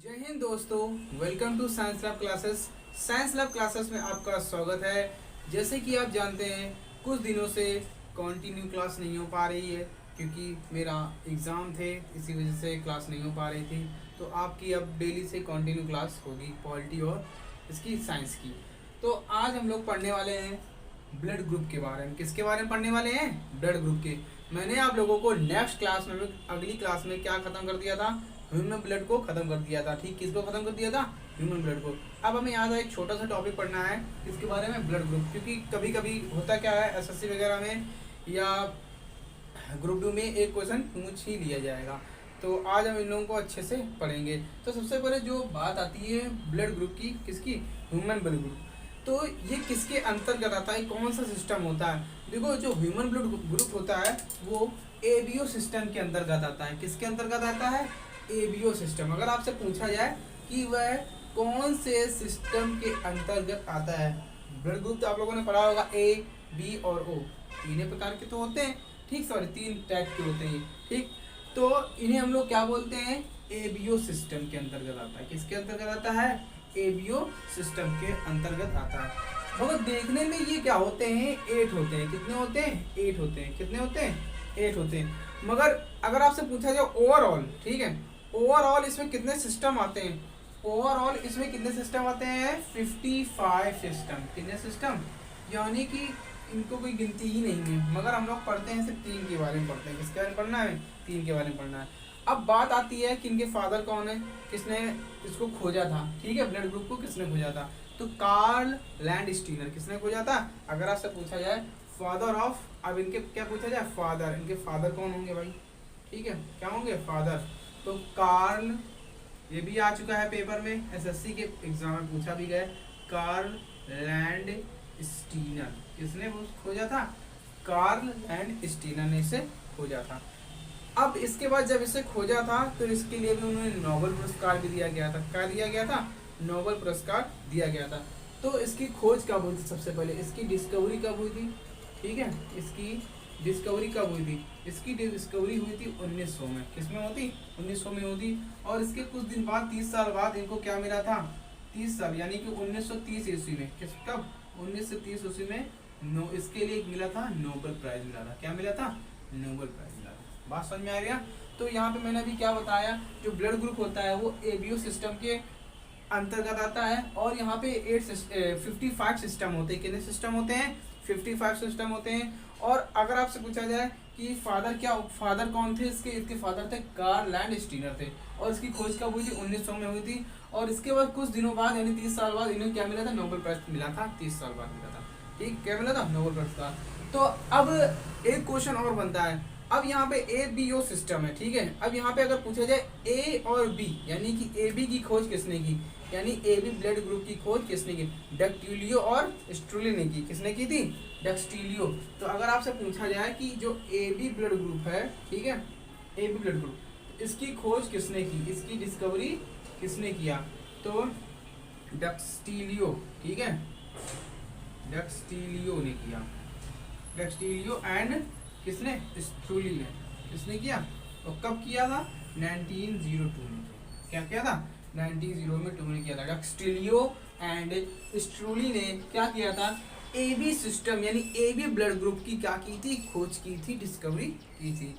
जय हिंद दोस्तों, welcome to science lab classes. Science lab classes में आपका स्वागत है। जैसे कि आप जानते हैं, कुछ दिनों से कंटिन्यू क्लास नहीं हो पा रही है क्योंकि मेरा एग्ज़ाम थे, इसी वजह से क्लास नहीं हो पा रही थी। तो आपकी अब डेली से कंटिन्यू क्लास होगी पॉलिटी और इसकी साइंस की। तो आज हम लोग पढ़ने वाले हैं ब्लड ग्रुप के बारे में। किसके बारे में पढ़ने वाले हैं? ब्लड ग्रुप के। मैंने आप लोगों को नेक्स्ट क्लास में, अगली क्लास में क्या खत्म कर दिया था? ह्यूमन ब्लड को खत्म कर दिया था। ठीक, किसको खत्म कर दिया था? ह्यूमन ब्लड को। अब हमें यहाँ एक छोटा सा टॉपिक पढ़ना है इसके बारे में, ब्लड ग्रुप। क्योंकि कभी कभी होता क्या है, एसएससी वगैरह में या ग्रुप 2 में एक क्वेश्चन पूछ ही लिया जाएगा। तो आज हम इन लोगों को अच्छे से पढ़ेंगे। तो सबसे पहले जो बात आती है ब्लड ग्रुप की, किसकी? Human blood group. तो ये किसके अंतर्गत आता है, कौन सा सिस्टम होता है? देखो, जो ह्यूमन ब्लड ग्रुप होता है वो एबीओ सिस्टम के अंतर्गत आता है। किसके अंतर्गत आता है? ABO system. अगर आपसे पूछा जाए कि वह कौन से सिस्टम के अंतर्गत आता है, ब्लड ग्रुप तो आप लोगों ने पढ़ा होगा, ए, बी और ओ। तीन प्रकार के तो होते हैं, ठीक, सॉरी 3 टाइप के होते हैं, ठीक। तो इन्हें हम लोग क्या बोलते हैं? एबीओ सिस्टम के अंतर्गत आता है। किसके अंतर्गत आता है? एबीओ सिस्टम के अंतर्गत आता है। मगर देखने में ये क्या होते हैं? 8 होते हैं। कितने होते हैं? 8 होते हैं। कितने होते हैं? 8 होते हैं। मगर अगर आपसे पूछा जाए ओवरऑल, ठीक है, ओवरऑल इसमें कितने सिस्टम आते हैं? ओवरऑल इसमें कितने सिस्टम आते हैं? 55 सिस्टम। कितने सिस्टम? यानी कि इनको कोई गिनती ही नहीं है। मगर हम लोग पढ़ते हैं सिर्फ 3 के बारे में पढ़ते हैं। किसके बारे में पढ़ना है? 3 के बारे में पढ़ना है। अब बात आती है कि इनके फादर कौन है, किसने इसको खोजा था, ठीक है, ब्लड ग्रुप को किसने खोजा था? तो कार्ल लैंडस्टीनर। किसने खोजा था? अगर आपसे पूछा जाए फादर ऑफ, अब इनके क्या पूछा जाए? फादर। इनके फादर कौन होंगे भाई? ठीक है, क्या होंगे? फादर। तो कार्ल, ये भी आ चुका है पेपर में, एसएससी के एग्जाम में पूछा भी गया। Karl Landsteiner. किसने वो खोजा था? कार्ल लैंडस्टीनर ने इसे खोजा था। अब इसके बाद जब इसे खोजा था तो इसके लिए भी उन्हें नोबेल पुरस्कार भी दिया गया था। क्या दिया गया था? नोबेल पुरस्कार दिया गया था। तो इसकी खोज कब हुई थी? सबसे पहले इसकी डिस्कवरी कब हुई थी? ठीक है, इसकी डिस्कवरी कब हुई थी? इसकी डिस्कवरी हुई थी 1900 में। किसमें होती? 1900 में होती। और इसके कुछ दिन बाद, 30 साल बाद, इनको क्या मिला था? 30 साल यानी कि 1930 ईस्वी में। किस कब? 1930 ईस्वी में इसके लिए मिला था नोबेल प्राइज मिला था। क्या मिला था? नोबेल प्राइज मिला था। बात समझ में आ रही है? तो यहाँ पे मैंने अभी क्या बताया, जो ब्लड ग्रुप होता है वो एबीओ सिस्टम के अंतर्गत आता है। और यहाँ पे 55 सिस्टम होते हैं। कितने सिस्टम होते हैं? 55 सिस्टम होते हैं। और अगर आपसे पूछा जाए कि फादर कौन थे इसके? इसके फादर थे कार्ल लैंडस्टीनर थे। और इसकी खोज कब हुई थी? 1900 में हुई थी। और इसके बाद कुछ दिनों बाद, यानी 30 साल बाद, इन्हें क्या मिला था? नोबेल प्राइज मिला था। 30 साल बाद मिला था। ठीक, क्या मिला था? नोबेल पुरस्कार। तो अब एक क्वेश्चन और बनता है। अब यहाँ पे ए बी ओ सिस्टम है, ठीक है। अब यहाँ पे अगर पूछा जाए ए और बी, यानी कि ए बी की खोज किसने की, यानी ए बी ब्लड ग्रुप की खोज किसने की? डक्टिलियो और स्ट्रुली ने की। किसने की थी? डक्टिलियो। तो अगर आपसे पूछा जाए कि जो ए बी ब्लड ग्रुप है, ठीक है, ए बी ब्लड ग्रुप, इसकी खोज किसने की, इसकी डिस्कवरी किसने किया? तो डक्टिलियो, ठीक है, डक्टिलियो ने किया। डक्टिलियो एंड किसने? स्ट्रुली ने। किसने किया? और कब किया था? 1902 में। क्या किया था? 1902 में किया था। डक्टिलियो एंड स्ट्रुली ने क्या किया था? एबी सिस्टम यानी एबी ब्लड ग्रुप की क्या की थी? खोज की थी, डिस्कवरी की थी।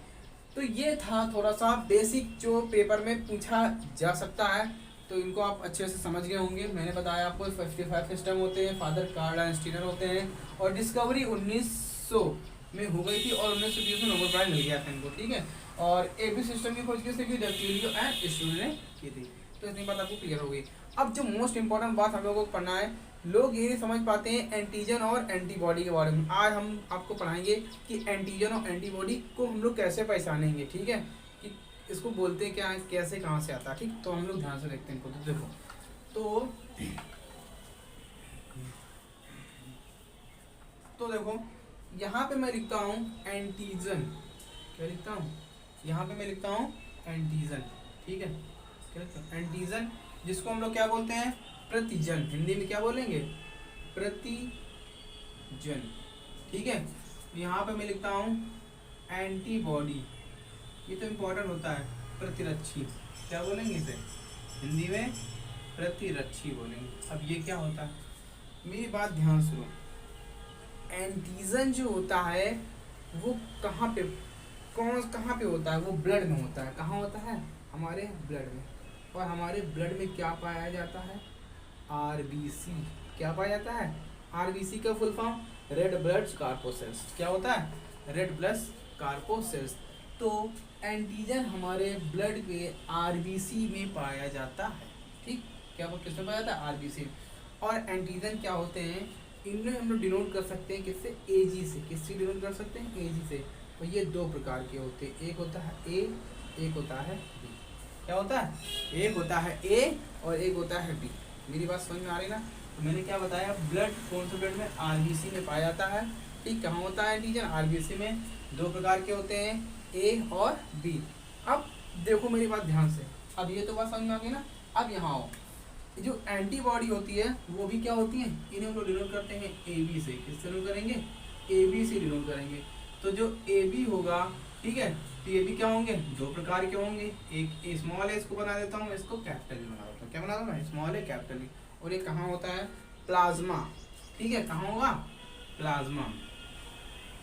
तो ये था थोड़ा सा बेसिक जो पेपर में पूछा जा सकता है। तो इनको आप अच्छे से समझ गए होंगे। मैंने बताया आपको 55 सिस्टम होते हैं, फादर कार्ल लैंडस्टीनर होते हैं, और डिस्कवरी 1900 में हो गई थी और 1930 में नोबेल प्राइज मिल गया था इनको, ठीक है। और एबी सिस्टम की खोज किसने की? डक्टिलियो एंड स्ट्रुली ने की थी। तो इतनी बात आपको क्लियर हो गई। अब जो मोस्ट इंपॉर्टेंट बात हम लोगों को पढ़ना है, लोग ये नहीं समझ पाते हैं एंटीजन और एंटीबॉडी के बारे में। आज हम आपको पढ़ाएंगे कि एंटीजन और एंटीबॉडी को हम लोग कैसे पहचानेंगे, ठीक है, कि इसको बोलते हैं क्या, कैसे, कहाँ से आता है, ठीक। तो हम लोग ध्यान से देखते हैं इनको। तो देखो, तो देखो, यहाँ पे मैं लिखता हूँ एंटीजन। क्या लिखता हूँ? यहाँ पे मैं लिखता हूँ एंटीजन, ठीक है। क्या लिखता हूँ? एंटीजन, जिसको हम लोग क्या बोलते हैं? प्रतिजन। हिंदी में क्या बोलेंगे? प्रतिजन, ठीक है। यहाँ पे मैं लिखता हूँ एंटीबॉडी। ये तो इम्पोर्टेंट होता है, प्रतिरक्षी। क्या बोलेंगे इसे? हिंदी में प्रतिरक्षी बोलेंगे। अब ये क्या होता है, मेरी बात ध्यान सुनो। एंटीजन जो होता है वो कहाँ पे होता है, वो ब्लड में होता है। कहाँ होता है, हमारे ब्लड में। और हमारे ब्लड में क्या पाया जाता है, आरबीसी। क्या पाया जाता है, आरबीसी का फुल फॉर्म रेड ब्लड कार्पोसेल्स। क्या होता है, रेड ब्लड कार्पोसेल्स। तो एंटीजन हमारे ब्लड के आरबीसी में पाया जाता है। ठीक, क्या वो किसमें पाया जाता है, आरबीसी। और एंटीजन क्या होते हैं, इन्हें हम लोग डिनोट कर सकते हैं किससे, एजी से। किससे डिनोट कर सकते हैं, एजी से। और ये दो प्रकार के होते हैं, एक होता है ए, एक होता है बी। क्या होता है, एक होता है ए और एक होता है बी। मेरी बात समझ में आ रही ना। तो मैंने क्या बताया, ब्लड कौन से ब्लड में, आरबीसी में पाया जाता है। ठीक, कहाँ होता है एंटीजन, आरबीसी में। दो प्रकार के होते हैं, ए और बी। अब देखो मेरी बात ध्यान से, अब ये तो बात समझ में आ गई ना। अब यहाँ आओ, जो एंटीबॉडी होती है वो भी क्या होती है, इन्हें हम लोग डिनोट करते हैं ए बी से। किससे डिनोट करेंगे, ए बी से डिनोट करेंगे। तो जो ए बी होगा, ठीक है, तो ये भी क्या होंगे, दो प्रकार के होंगे। एक स्मॉल है, इसको बना देता हूँ, इसको कैपिटल भी बना देता हूँ। क्या बना दूँ मैं, स्मॉल है कैपिटल भी। और ये कहाँ होता है, प्लाज्मा। ठीक है, कहाँ होगा, प्लाज्मा।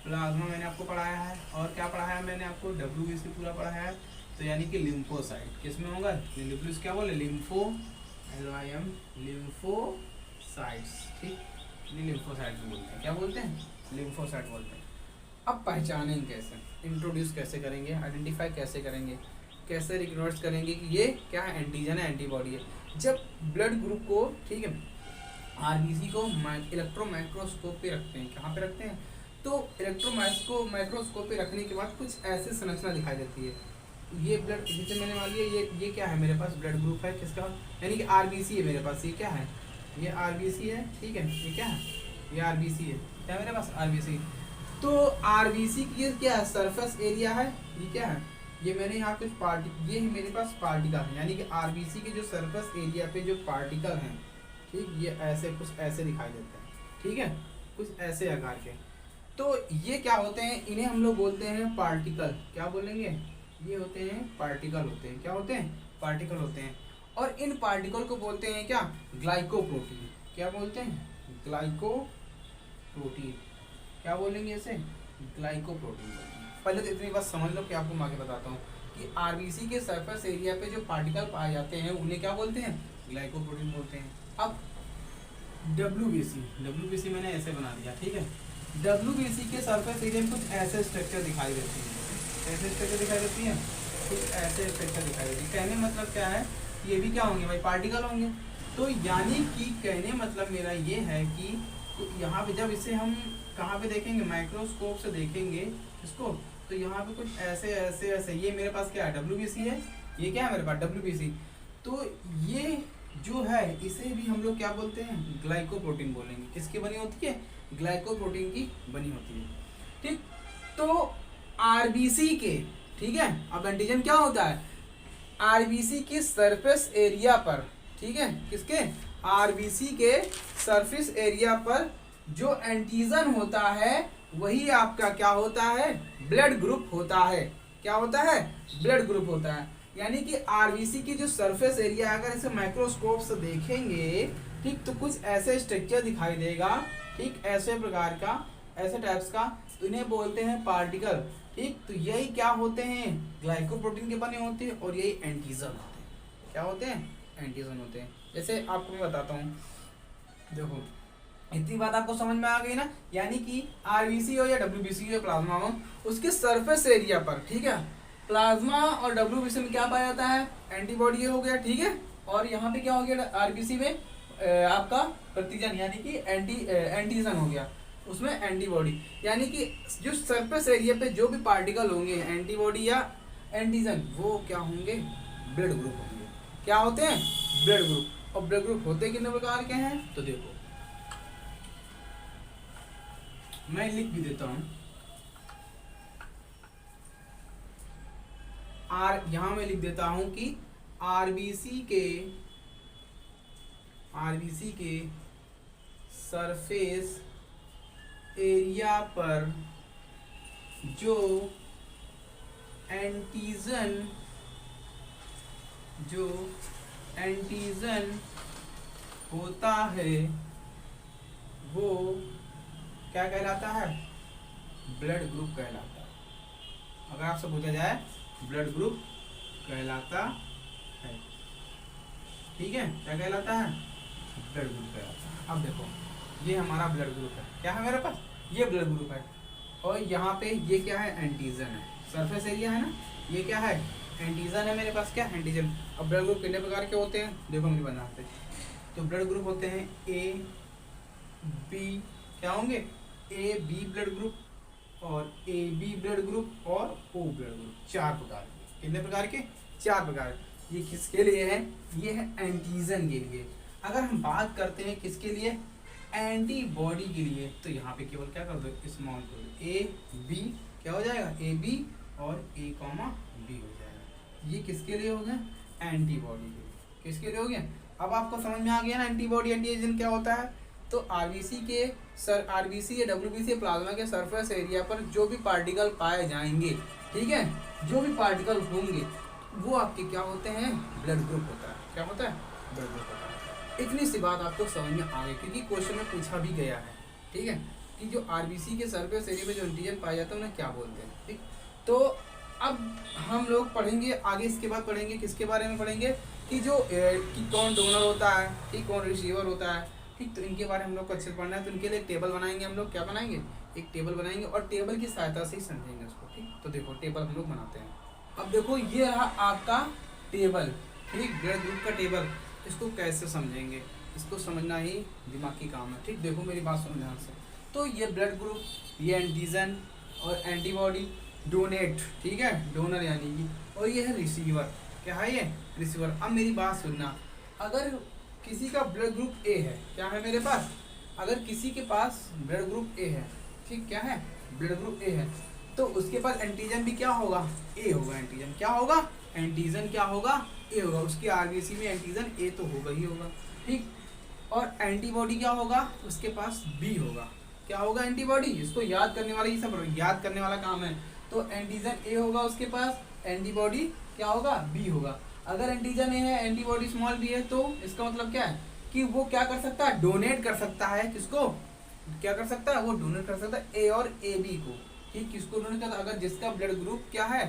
प्लाज्मा मैंने आपको पढ़ाया है। और क्या पढ़ाया है मैंने आपको, डब्ल्यूबीसी पूरा पढ़ाया है। तो यानी कि लिम्फोसाइट किस में होगा, क्या बोले, लिम्फो, LYM, लिम्फोसाइट्स। ठीक, ये लिम्फोसाइट बोलते हैं। क्या बोलते हैं, लिम्फोसाइट बोलते हैं। अब पहचानेंगे कैसे, इंट्रोड्यूस कैसे करेंगे, आइडेंटिफाई कैसे करेंगे, कैसे रिकग्नाइज करेंगे कि ये क्या है, एंटीजन है, एंटीबॉडी है। जब ब्लड ग्रुप को, ठीक है, आरबीसी को इलेक्ट्रो माइक्रोस्कोप पे रखते हैं। कहाँ पे रखते हैं, तो इलेक्ट्रो माइक्रोस्कोप पे रखने के बाद कुछ ऐसे संरचना दिखाई देती है। ये ब्लड, जैसे मैंने मान लिया ये क्या है, मेरे पास ब्लड ग्रुप है किसका, यानी कि आरबीसी है मेरे पास। ये क्या है, ये आरबीसी है। ठीक है, ये क्या है, ये आरबीसी है। क्या मेरे पास, आरबीसी। तो आरबीसी की ये क्या है, सरफेस एरिया है। ये क्या है, ये मैंने यहाँ कुछ ये मेरे पास पार्टिकल है, यानी कि आरबीसी के जो सरफेस एरिया पे जो पार्टिकल हैं, ठीक, ये ऐसे कुछ ऐसे दिखाई देते हैं। ठीक है, कुछ ऐसे आकार के। तो ये क्या होते हैं, इन्हें हम लोग बोलते हैं पार्टिकल। क्या बोलेंगे, ये होते हैं पार्टिकल होते हैं। क्या होते हैं, पार्टिकल होते हैं। और इन पार्टिकल को बोलते हैं क्या, ग्लाइकोप्रोटीन। क्या बोलते हैं, ग्लाइकोप्रोटीन। क्या बोलेंगे इसे, ग्लाइकोप्रोटीन बोलेंगे। पहले तो इतनी बात समझ लो कि आपको मैं आगे बताता हूँ कि आरबीसी के सरफेस एरिया पे जो पार्टिकल पाए जाते हैं उन्हें क्या बोलते हैं, ग्लाइकोप्रोटीन बोलते हैं। अब डब्ल्यूबीसी मैंने ऐसे बना दिया। ठीक है, डब्ल्यूबीसी के सरफेस एरिया में कुछ ऐसे स्ट्रक्चर दिखाई देती है। ऐसे स्ट्रक्चर दिखाई देती है, कुछ ऐसे स्ट्रक्चर दिखाई देती है। कहने मतलब क्या है, ये भी क्या होंगे भाई, पार्टिकल होंगे। तो यानी कि कहने मतलब मेरा ये है कि यहाँ पे जब इसे हम कहाँ पे देखेंगे, माइक्रोस्कोप से देखेंगे इसको, तो यहाँ पे कुछ ऐसे ऐसे ऐसे, ये मेरे पास क्या है, डब्ल्यूबीसी है। ये क्या है मेरे पास, डब्ल्यूबीसी। तो ये जो है इसे भी हम लोग क्या बोलते हैं, ग्लाइकोप्रोटीन बोलेंगे। किसकी बनी होती है, ग्लाइकोप्रोटीन की बनी होती है। ठीक, तो आरबीसी के, ठीक है, अब एंटीजन क्या होता है, आरबीसी की सरफेस एरिया पर, ठीक है, किसके, आरबीसी के सरफेस एरिया पर जो एंटीजन होता है वही आपका क्या होता है, ब्लड ग्रुप होता है। क्या होता है, ब्लड ग्रुप होता है। यानी कि आरबीसी की जो सरफेस एरिया, अगर इसे माइक्रोस्कोप से देखेंगे, ठीक, तो कुछ ऐसे स्ट्रक्चर दिखाई देगा। ठीक, ऐसे प्रकार का, ऐसे टाइप्स का, तो इन्हें बोलते हैं पार्टिकल। ठीक, तो यही क्या होते हैं, ग्लाइकोप्रोटीन के बने होते हैं और यही एंटीजन होते हैं। क्या होते हैं, एंटीजन होते हैं। जैसे आपको मैं बताता हूँ, देखो इतनी बात आपको समझ में आ गई ना। यानी कि आरबीसी हो या डब्ल्यूबीसी हो या प्लाज्मा हो, उसके सरफेस एरिया पर, ठीक है, प्लाज्मा और डब्ल्यूबीसी में क्या पाया जाता है, एंटीबॉडी हो गया। ठीक है, और यहाँ पे क्या हो गया, आरबीसी में आपका प्रतिजन यानी कि एंटीजन हो गया, उसमें एंटीबॉडी। यानी कि जो सरफेस एरिया पे जो भी पार्टिकल होंगे, एंटीबॉडी या एंटीजन, वो क्या होंगे, ब्लड ग्रुप होंगे। क्या होते हैं, ब्लड ग्रुप। और ब्लड ग्रुप होते कितने प्रकार के हैं, तो देखो मैं लिख भी देता हूं, यहां मैं लिख देता हूं कि आरबीसी के सरफेस एरिया पर जो एंटीजन होता है वो क्या कहलाता है? ब्लड ग्रुप कहलाता है। अगर आपसे पूछा जाए ब्लड ग्रुप कहलाता है, ठीक है, क्या कहलाता है? ब्लड ग्रुप कहलाता है। अब देखो ये हमारा ब्लड ग्रुप है, क्या है मेरे पास? ये ब्लड ग्रुप है, और यहाँ पे ये क्या है? एंटीजन है। सरफेस एरिया है ना, ये क्या है? एंटीजन है मेरे पास, क्या? एंटीजन। अब ब्लड ग्रुप कितने प्रकार के होते हैं देखो हम बनाते हैं। तो ब्लड ग्रुप होते हैं ए बी, क्या होंगे? ए बी ब्लड ग्रुप और ए बी ब्लड ग्रुप और ओ ब्लड ग्रुप। 4 प्रकार के। कितने प्रकार के? 4 प्रकार। ये किसके लिए है? ये है एंटीजन के लिए। अगर हम बात करते हैं किसके लिए? एंटीबॉडी के लिए, तो यहाँ पे केवल क्या कर दो? स्मॉल कर दो, ए बी क्या हो जाएगा? ए बी और ए कॉमा बी हो जाएगा। ये किसके लिए हो गया? एंटीबॉडी के लिए। किसके लिए हो गया? अब आपको समझ में आ गया ना एंटीबॉडी एंटीजन क्या होता है? तो आरबीसी या डब्ल्यूबीसी प्लाज्मा के सरफेस एरिया पर जो भी पार्टिकल पाए जाएंगे, ठीक है, जो भी पार्टिकल होंगे वो आपके क्या होते हैं? ब्लड ग्रुप होता है। क्या होता है? ब्लड ग्रुप होता है। इतनी सी बात आपको समझ में आ गई, क्योंकि क्वेश्चन में पूछा भी गया है, ठीक है, कि जो आरबीसी के सरफेस एरिया में जो एंटीजन पाए जाते हैं उन्हें क्या बोलते हैं। ठीक, तो अब हम लोग पढ़ेंगे आगे। इसके बाद पढ़ेंगे किसके बारे में? पढ़ेंगे कि जो कि कौन डोनर होता है, ठीक, कौन रिसीवर होता है, ठीक। तो इनके बारे में हम लोग को अच्छे से पढ़ना है। तो इनके लिए एक टेबल बनाएंगे हम लोग। क्या बनाएंगे? एक टेबल बनाएंगे, और टेबल की सहायता से ही समझेंगे उसको, ठीक। तो देखो टेबल हम लोग बनाते हैं। अब देखो ये रहा आपका टेबल, ठीक, ब्लड ग्रुप का टेबल। इसको कैसे समझेंगे? इसको समझना ही दिमाग की काम है, ठीक। देखो मेरी बात सुनो ध्यान से। तो ये ब्लड ग्रुप, ये एंटीजन और एंटीबॉडी, डोनेट, ठीक है, डोनर यानी कि, और ये है रिसीवर। क्या है ये? रिसीवर। अब मेरी बात सुनना, अगर किसी का ब्लड ग्रुप ए है, क्या है मेरे पास? अगर किसी के पास ब्लड ग्रुप ए है, ठीक, क्या है? ब्लड ग्रुप ए है, तो उसके पास एंटीजन भी क्या होगा? ए होगा। एंटीजन क्या होगा? एंटीजन क्या होगा? ए होगा। उसकी आरबीसी में एंटीजन ए तो होगा ही होगा, ठीक। और एंटीबॉडी क्या होगा? उसके पास बी होगा। क्या होगा? एंटीबॉडी। इसको याद करने वाला, ये सब याद करने वाला काम है। तो एंटीजन ए होगा उसके पास, एंटीबॉडी क्या होगा? बी होगा। अगर एंटीजन ए है, एंटीबॉडी स्मॉल बी है, तो इसका मतलब क्या है कि वो क्या कर सकता है? डोनेट कर सकता है। किसको? क्या कर सकता है? वो डोनेट कर सकता है ए और ए बी को, ठीक। किसको डोनेट करता है? अगर जिसका ब्लड ग्रुप क्या है?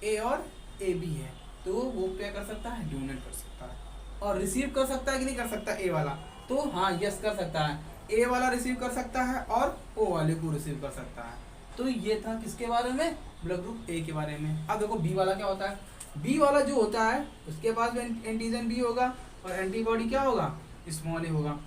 ए और ए बी है, तो वो क्या कर सकता है? डोनेट कर सकता है। और रिसीव कर सकता है कि नहीं कर सकता? ए वाला तो हाँ, यस कर सकता है। ए वाला रिसीव कर सकता है और ओ वाले को रिसीव कर सकता है। तो ये था किसके बारे में? ब्लड ग्रुप ए के बारे में। अब देखो बी वाला क्या होता है? बी वाला जो होता है उसके पास भी एंटीजन बी होगा और एंटीबॉडी क्या होगा? स्मॉल ए होगा।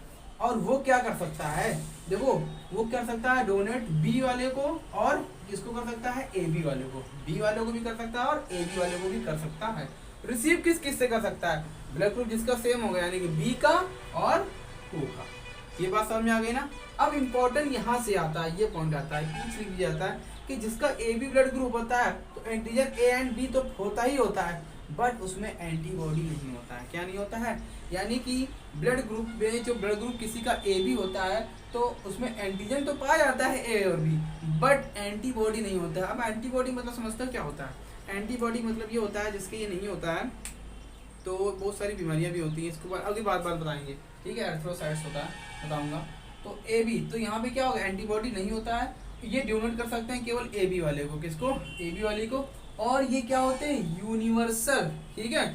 और वो क्या कर सकता है? देखो वो कर सकता है डोनेट बी वाले को, और किसको कर सकता है? ए बी वाले को। बी वाले को भी कर सकता है और ए बी वाले को भी कर सकता है। रिसीव किस किस से कर सकता है? ब्लड ग्रुप जिसका सेम होगा, यानी कि बी का और ओ का। ये बात समझ में आ गई ना? अब इम्पोर्टेंट यहाँ से आता है, ये पॉइंट आता है, पूछ भी जाता है कि जिसका ए बी ब्लड ग्रुप होता है तो एंटीजन ए एंड बी तो होता ही होता है, बट उसमें एंटीबॉडी नहीं होता है। क्या नहीं होता है? यानी कि ब्लड ग्रुप में जो ब्लड ग्रुप किसी का ए बी होता है तो उसमें एंटीजन तो पाया जाता है ए और बी, बट एंटीबॉडी नहीं होता है। अब एंटीबॉडी मतलब समझते हो क्या होता है? एंटीबॉडी मतलब ये होता है जिसके ये नहीं होता है, तो बहुत सारी बीमारियां भी होती हैं, इसके बाद अगली बात बताएंगे, ठीक है। एर्थ्रोसाइट्स होता है, बताऊंगा। तो ए बी, तो यहाँ पे क्या होगा? एंटीबॉडी नहीं होता है, ये डोनेट कर सकते हैं केवल ए बी वाले को। किसको? ए बी वाले को। और ये क्या होते हैं? यूनिवर्सल, ठीक है,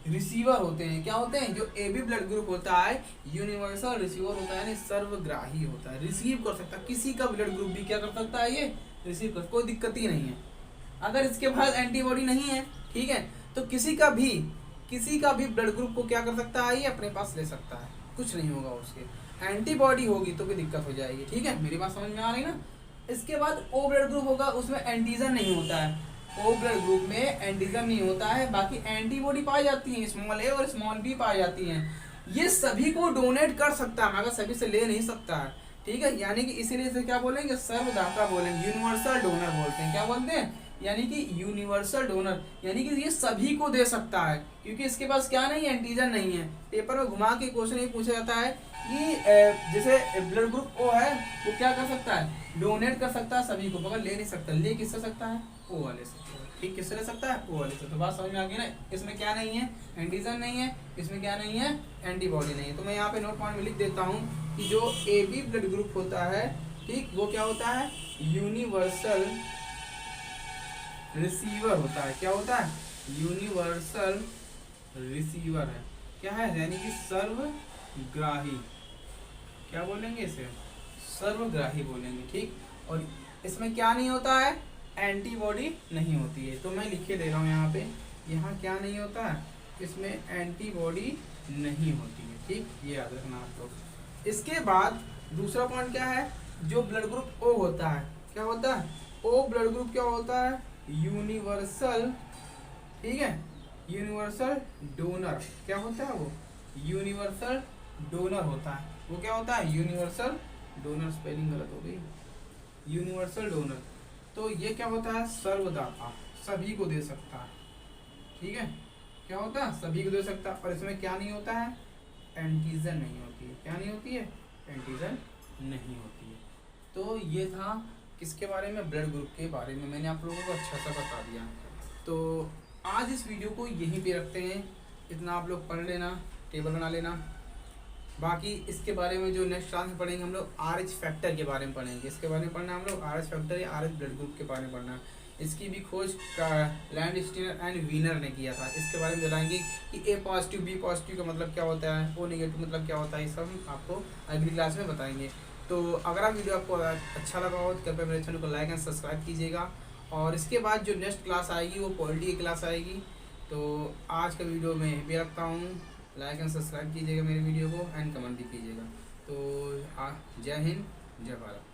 रिसीवर होते हैं। क्या होते हैं? जो ए बी ब्लड ग्रुप होता है यूनिवर्सल रिसीवर होता है, यानी सर्वग्राही होता है, रिसीव कर सकता है। किसी का ब्लड ग्रुप भी क्या कर सकता है? ये रिसीव कर, कोई दिक्कत ही नहीं है। अगर इसके पास एंटीबॉडी नहीं है, ठीक है, तो किसी का भी ब्लड ग्रुप को क्या कर सकता है? ये अपने पास ले सकता है, कुछ नहीं होगा उसके। एंटीबॉडी होगी तो कोई दिक्कत हो जाएगी, ठीक है। मेरी बात समझ में आ रही ना? इसके बाद ओ ब्लड ग्रुप होगा, उसमें एंटीजन नहीं होता है। ओ ब्लड ग्रुप में एंटीजन नहीं होता है, बाकी एंटीबॉडी पाई जाती है, स्मॉल ए और स्मॉल बी पाई जाती हैं। ये सभी को डोनेट कर सकता है, मगर सभी से ले नहीं सकता है, ठीक है। यानी कि इसीलिए इसे क्या बोलेंगे? सर्वदाता बोलेंगे, यूनिवर्सल डोनर बोलते हैं। क्या बोलते हैं? यानी कि यूनिवर्सल डोनर, यानी कि ये सभी को दे सकता है, क्योंकि इसके पास क्या नहीं है? एंटीजन नहीं है। पेपर में घुमा के क्वेश्चन ये पूछा जाता है कि जैसे ब्लड ग्रुप ओ है, वो क्या कर सकता है? डोनेट कर सकता है सभी को, मगर ले नहीं सकता। ले किससे सकता है? ओ वाले से। ठीक, किससे ले सकता है? ओ वाले से। तो बात समझ में आ गई ना, इसमें क्या नहीं है? एंटीजन नहीं है, इसमें क्या नहीं है? एंटीबॉडी नहीं है। तो मैं यहाँ पे नोट पॉइंट में लिख देता हूँ कि जो ए बी ब्लड ग्रुप होता है, ठीक, वो क्या होता है? यूनिवर्सल रिसीवर होता है। क्या होता है? यूनिवर्सल रिसीवर है। क्या है? यानी कि सर्वग्राही। क्या बोलेंगे इसे? सर्वग्राही बोलेंगे, ठीक। और इसमें क्या नहीं होता है? एंटीबॉडी नहीं होती है। तो मैं लिखे दे रहा हूँ यहाँ पे, यहाँ क्या नहीं होता है? इसमें एंटीबॉडी नहीं होती है, ठीक, ये याद रखना आप लोग। इसके बाद दूसरा पॉइंट क्या है? जो ब्लड ग्रुप ओ होता है, क्या होता है? ओ ब्लड ग्रुप क्या होता है? यूनिवर्सल, ठीक है, यूनिवर्सल डोनर। क्या होता है वो? यूनिवर्सल डोनर होता है। वो क्या होता है? Universal donor. स्पेलिंग गलत हो गई, यूनिवर्सल डोनर। तो ये क्या होता है? सर्वदाता, सभी को दे सकता है, ठीक है। क्या होता है? सभी को दे सकता है। और इसमें क्या नहीं होता है? एंटीजन नहीं होती है। क्या नहीं होती है? एंटीजन नहीं होती है। तो ये था किसके बारे में? ब्लड ग्रुप के बारे में। मैंने आप लोगों को अच्छा सा बता दिया। तो आज इस वीडियो को यहीं पे रखते हैं। इतना आप लोग पढ़ लेना, टेबल बना लेना। बाकी इसके बारे में जो नेक्स्ट क्लास में पढ़ेंगे हम लोग, RH फैक्टर के बारे में पढ़ेंगे। इसके बारे में पढ़ना हम लोग RH फैक्टर या RH ब्लड ग्रुप के बारे में पढ़ना। इसकी भी खोज लैंडस्टीनर एंड वीनर ने किया था। इसके बारे में बताएंगे कि A पॉजिटिव B पॉजिटिव का मतलब क्या होता है, O नेगेटिव मतलब क्या होता है, ये सब हम आपको अगली क्लास में बताएंगे। तो अगर आप वीडियो आपको अच्छा लगा हो तो कृपया मेरे चैनल को लाइक एंड सब्सक्राइब कीजिएगा। और इसके बाद जो नेक्स्ट क्लास आएगी वो पॉलिटी की क्लास आएगी। तो आज का वीडियो मैं यहीं पे रखता हूँ। लाइक एंड सब्सक्राइब कीजिएगा मेरे वीडियो को एंड कमेंट भी कीजिएगा। तो जय हिंद, जय भारत।